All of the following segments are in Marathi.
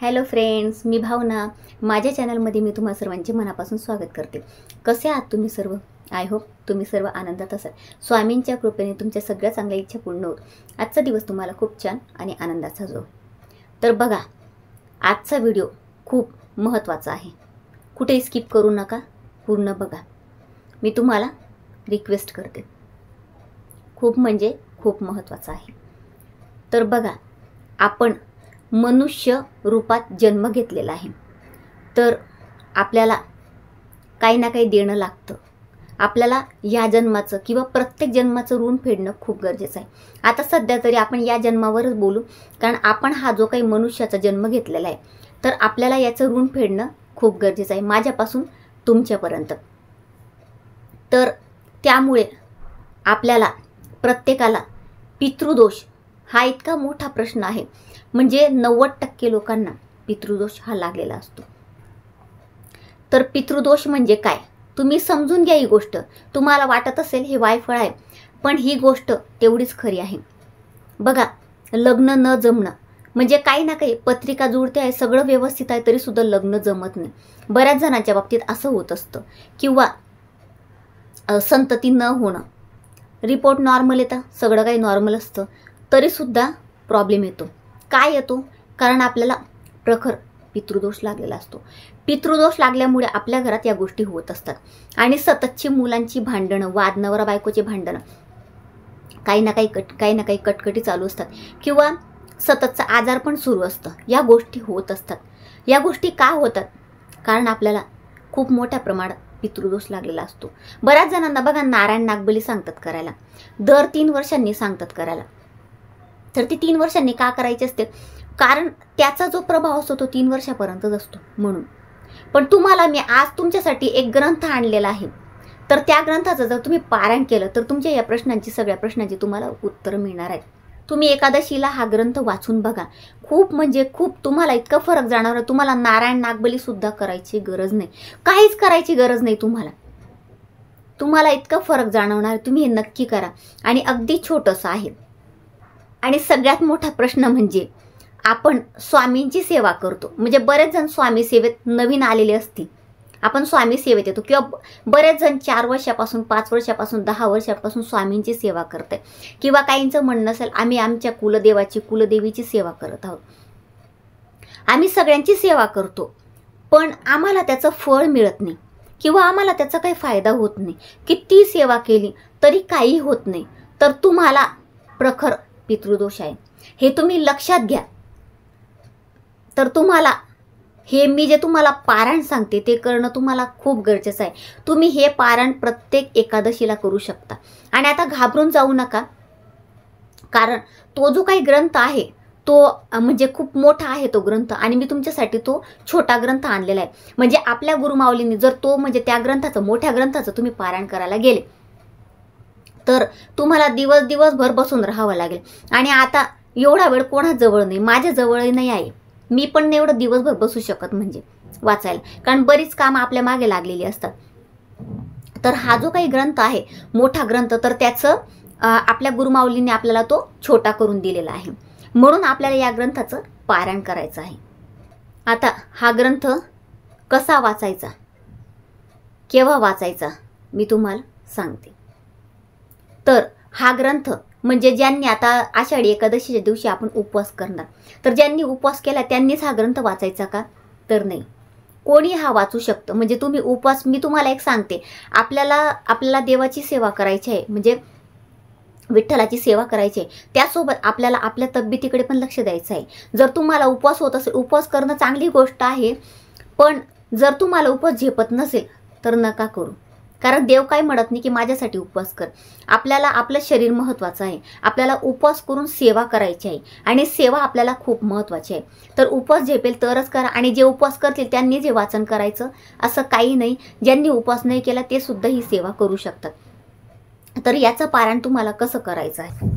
हॅलो फ्रेंड्स, मी भावना. माझ्या चॅनलमध्ये मी तुम्हा सर्वांचे मनापासून स्वागत करते. कसे आहात तुम्ही सर्व? आय होप तुम्ही सर्व आनंदात असाल. स्वामींच्या कृपेने तुमच्या सगळ्या चांगल्या इच्छा पूर्ण होत. आजचा दिवस तुम्हाला खूप छान आणि आनंदाचा जाओ. तर बघा, आजचा व्हिडिओ खूप महत्त्वाचा आहे. कुठेही स्किप करू नका, पूर्ण बघा. मी तुम्हाला रिक्वेस्ट करते. खूप म्हणजे खूप महत्त्वाचा आहे. तर बघा, आपण मनुष्य रूपात जन्म घेतलेला आहे. तर आपल्याला काही ना काही देणं लागतं. आपल्याला या जन्माचं किंवा प्रत्येक जन्माचं ऋण फेडणं खूप गरजेचं आहे. आता सध्या तरी आपण या जन्मावरच बोलू, कारण आपण हा जो काही मनुष्याचा जन्म घेतलेला आहे, तर आपल्याला याचं ऋण फेडणं खूप गरजेचं आहे, माझ्यापासून तुमच्यापर्यंत. तर त्यामुळे आपल्याला प्रत्येकाला पितृदोष हा इतका मोठा प्रश्न आहे. म्हणजे 90% लोकांना पितृदोष हा लागलेला असतो. तर पितृदोष म्हणजे काय, तुम्ही समजून घ्या. ही गोष्ट तुम्हाला वाटत असेल हे वायफळ आहे, पण ही गोष्ट तेवढीच खरी आहे. बघा, लग्न न जमणं म्हणजे काही ना काही पत्रिका जुळते आहे, सगळं व्यवस्थित आहे, तरी सुद्धा लग्न जमत नाही. बऱ्याच जणांच्या बाबतीत असं होत असतं. किंवा संतती न होणं, रिपोर्ट नॉर्मल येतं, सगळं काही नॉर्मल असतं, तरीसुद्धा प्रॉब्लेम येतो. काय येतो? कारण आपल्याला प्रखर पितृदोष लागलेला असतो. पितृदोष लागल्यामुळे आपल्या घरात या गोष्टी होत असतात. आणि सततची मुलांची भांडणं, वाद, नवरा बायकोचे भांडणं, काही ना काही कटकटी चालू असतात. किंवा सततचा आजार पण सुरू असतं. या गोष्टी होत असतात. या गोष्टी का होतात? कारण आपल्याला खूप मोठ्या प्रमाणात पितृदोष लागलेला असतो. बऱ्याच जणांना बघा, नारायण नागबली सांगतात करायला, दर 3 वर्षांनी सांगतात करायला. तर ती 3 वर्षांनी का करायची असते? कारण त्याचा जो प्रभाव असतो तो 3 वर्षापर्यंतच असतो म्हणून. पण तुम्हाला मी आज तुमच्यासाठी एक ग्रंथ आणलेला आहे. तर त्या ग्रंथाचं जर तुम्ही पारायण केलं तर तुमच्या या प्रश्नांची, सगळ्या प्रश्नांची तुम्हाला उत्तरं मिळणार आहेत. तुम्ही एकादशीला हा ग्रंथ वाचून बघा. खूप म्हणजे खूप तुम्हाला इतका फरक जाणवणार. तुम्हाला नारायण नागबली सुद्धा करायची गरज नाही, काहीच करायची गरज नाही तुम्हाला इतका फरक जाणवणार. तुम्ही हे नक्की करा. आणि अगदी छोटंसं आहे. आणि सगळ्यात मोठा प्रश्न म्हणजे आपण स्वामींची सेवा करतो. म्हणजे बरेच जण स्वामी सेवेत नवीन आलेले असतील. आपण स्वामी सेवेत येतो, किंवा बरेच जण 4 वर्षापासून, 5 वर्षापासून, 10 वर्षापासून स्वामींची सेवा करते. किंवा काहींचं म्हणणं असेल, आम्ही आमच्या कुलदेवाची, कुलदेवीची सेवा करत आहोत. आम्ही सगळ्यांची सेवा करतो, पण आम्हाला त्याचं फळ मिळत नाही, किंवा आम्हाला त्याचा काही फायदा होत नाही. किती सेवा केली तरी काही होत नाही. तर तुम्हाला प्रखर पितृदोष आहे, हे तुम्ही लक्षात घ्या. तर तुम्हाला हे मी जे तुम्हाला पारायण सांगते ते करणं तुम्हाला खूप गरजेचं आहे. तुम्ही हे पारायण प्रत्येक एकादशीला करू शकता. आणि आता घाबरून जाऊ नका, कारण तो जो काही ग्रंथ आहे तो म्हणजे खूप मोठा आहे तो ग्रंथ. आणि मी तुमच्यासाठी तो छोटा ग्रंथ आणलेला आहे. म्हणजे आपल्या गुरुमाऊलींनी जर तो म्हणजे त्या ग्रंथाचं, मोठ्या ग्रंथाचं तुम्ही पारायण करायला गेले तर तुम्हाला दिवसभर बसून राहावं लागेल. आणि आता एवढा वेळ कोणाजवळ नाही, माझ्याजवळही नाही आहे. मी पण नाही एवढं दिवसभर बसू शकत म्हणजे वाचायला, कारण बरीच कामं आपल्या मागे लागलेली असतात. तर हा जो काही ग्रंथ आहे, मोठा ग्रंथ, तर त्याचं आपल्या गुरुमाऊलींनी आपल्याला तो छोटा करून दिलेला आहे. म्हणून आपल्याला या ग्रंथाचं पारायण करायचं आहे. आता हा ग्रंथ कसा वाचायचा, केव्हा वाचायचा, मी तुम्हाला सांगते. तर हा ग्रंथ म्हणजे ज्यांनी, आता आषाढी एकादशीच्या दिवशी आपण उपवास करणार, तर ज्यांनी उपवास केला त्यांनीच हा ग्रंथ वाचायचा का? तर नाही, कोणी हा वाचू शकतं. म्हणजे तुम्ही उपवास, मी तुम्हाला एक सांगते, आपल्याला देवाची सेवा करायची आहे, म्हणजे विठ्ठलाची सेवा करायची आहे, त्यासोबत आपल्याला आपल्या तब्येतीकडे पण लक्ष द्यायचं आहे. जर तुम्हाला उपवास होत असेल, उपवास करणं चांगली गोष्ट आहे, पण जर तुम्हाला उपवास झेपत नसेल तर नका करू. कारण देव काय म्हणत नाही की माझ्यासाठी उपवास कर. आपल्याला आपलं शरीर महत्त्वाचं आहे. आपल्याला उपवास करून सेवा करायची आहे, आणि सेवा आपल्याला खूप महत्त्वाची आहे. तर उपवास झेपेल तरच करा. आणि जे उपवास करतील त्यांनी जे वाचन करायचं असं काही नाही. ज्यांनी उपवास नाही केला ते सुद्धा ही सेवा करू शकतात. तर याचं पारायण तुम्हाला कसं करायचं आहे?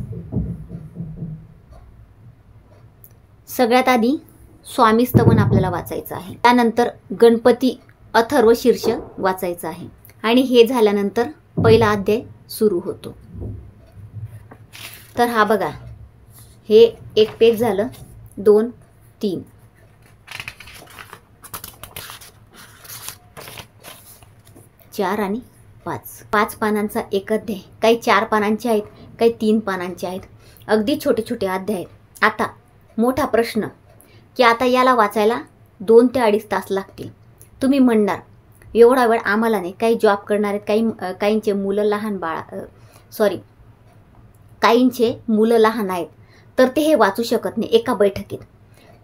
सगळ्यात आधी स्वामी स्तवन आपल्याला वाचायचं आहे. त्यानंतर गणपती अथर्व शीर्ष वाचायचं आहे. आणि हे झाल्यानंतर पहिला अध्याय सुरू होतो. तर हा बघा, हे 1 पेज झालं, 2, 3. 4 आणि 5, 5 पानांचा एक अध्याय, काही 4 पानांचे आहेत, काही 3 पानांचे आहेत, अगदी छोटे छोटे अध्याय आहेत. आता मोठा प्रश्न की आता याला वाचायला 2 ते 2.5 तास लागतील. तुम्ही म्हणणार एवढा वेळ आम्हाला नाही, काही जॉब करणार आहेत, काहींचे मुलं लहान काहींचे मुलं लहान आहेत, तर ते हे वाचू शकत नाही एका बैठकीत.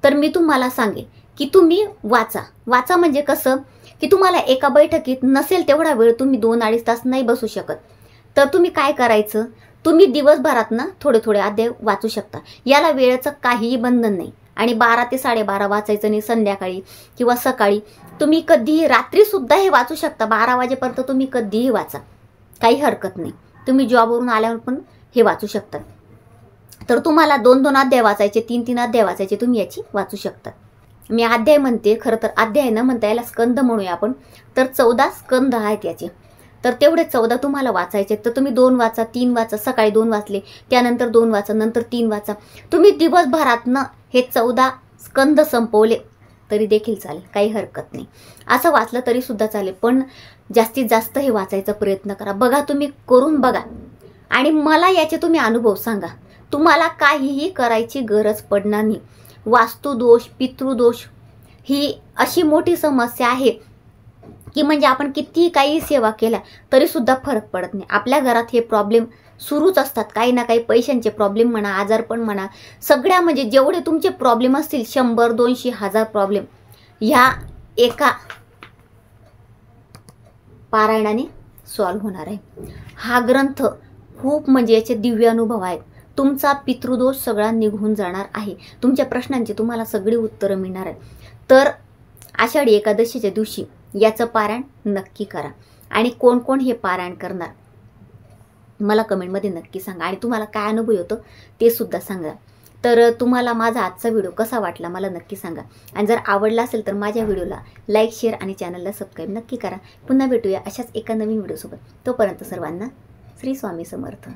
तर मी तुम्हाला सांगेन की तुम्ही वाचा म्हणजे कसं की तुम्हाला एका बैठकीत नसेल तेवढा वेळ, तुम्ही 2-2.5 तास नाही बसू शकत, तर तुम्ही काय करायचं, तुम्ही दिवसभरात ना थोडे थोडे अध्याय वाचू शकता. याला वेळेचं काहीही बंधन नाही. आणि 12 ते 12:30 वाचायचं नाही, संध्याकाळी किंवा सकाळी, तुम्ही कधीही, रात्रीसुद्धा हे वाचू शकता. 12 वाजेपर्यंत तुम्ही कधीही वाचा, काही हरकत नाही. तुम्ही जॉबवरून आल्यावर पण हे वाचू शकता. तर तुम्हाला 2-2 अध्याय वाचायचे, 3-3 अध्याय वाचायचे, तुम्ही याची वाचू शकता. मी अध्याय म्हणते, खरं तर अध्याय न म्हणता याला स्कंद म्हणूया आपण. तर 14 स्कंद आहेत याचे. तर तेवढे 14 तुम्हाला वाचायचे. तर तुम्ही 2 वाचा, 3 वाचा, सकाळी 2 वाचले, त्यानंतर 2 वाचा, नंतर 3 वाचा. तुम्ही दिवसभरातनं हे 14 स्कंद संपवले तरी देखील चालेल, काही हरकत नाही. असं वाचलं तरी सुद्धा चालेल, पण जास्तीत जास्त हे वाचायचा प्रयत्न करा. बघा, तुम्ही करून बघा आणि मला याचे तुम्ही अनुभव सांगा. तुम्हाला काहीही करायची गरज पडणार नाही. वास्तुदोष, पितृदोष ही अशी मोठी समस्या आहे की म्हणजे आपण किती काही सेवा केल्या तरी सुद्धा फरक पडत नाही. आपल्या घरात हे प्रॉब्लेम सुरूच असतात, काही ना काही, पैशांचे प्रॉब्लेम म्हणा, आजारपण म्हणा, सगळ्या म्हणजे जेवढे तुमचे प्रॉब्लेम असतील 100, 200, 1000 प्रॉब्लेम ह्या एका पारायणाने सॉल्व्ह होणार आहे. हा ग्रंथ खूप म्हणजे याचे दिव्य अनुभव आहेत. तुमचा पितृदोष सगळा निघून जाणार आहे. तुमच्या प्रश्नांची तुम्हाला सगळी उत्तरं मिळणार आहेत. तर आषाढी एकादशीच्या दिवशी याचं पारायण नक्की करा. आणि कोण कोण हे पारायण करणार मला कमेंटमध्ये नक्की सांगा. आणि तुम्हाला काय अनुभव होतो ते सुद्धा सांगा. तर तुम्हाला माझा आजचा व्हिडिओ कसा वाटला मला नक्की सांगा. आणि जर आवडला असेल तर माझ्या व्हिडिओला लाईक, शेअर आणि चॅनलला सबस्क्राईब नक्की करा. पुन्हा भेटूया अशाच एका नवीन व्हिडिओसोबत. तोपर्यंत सर्वांना श्री स्वामी समर्थ.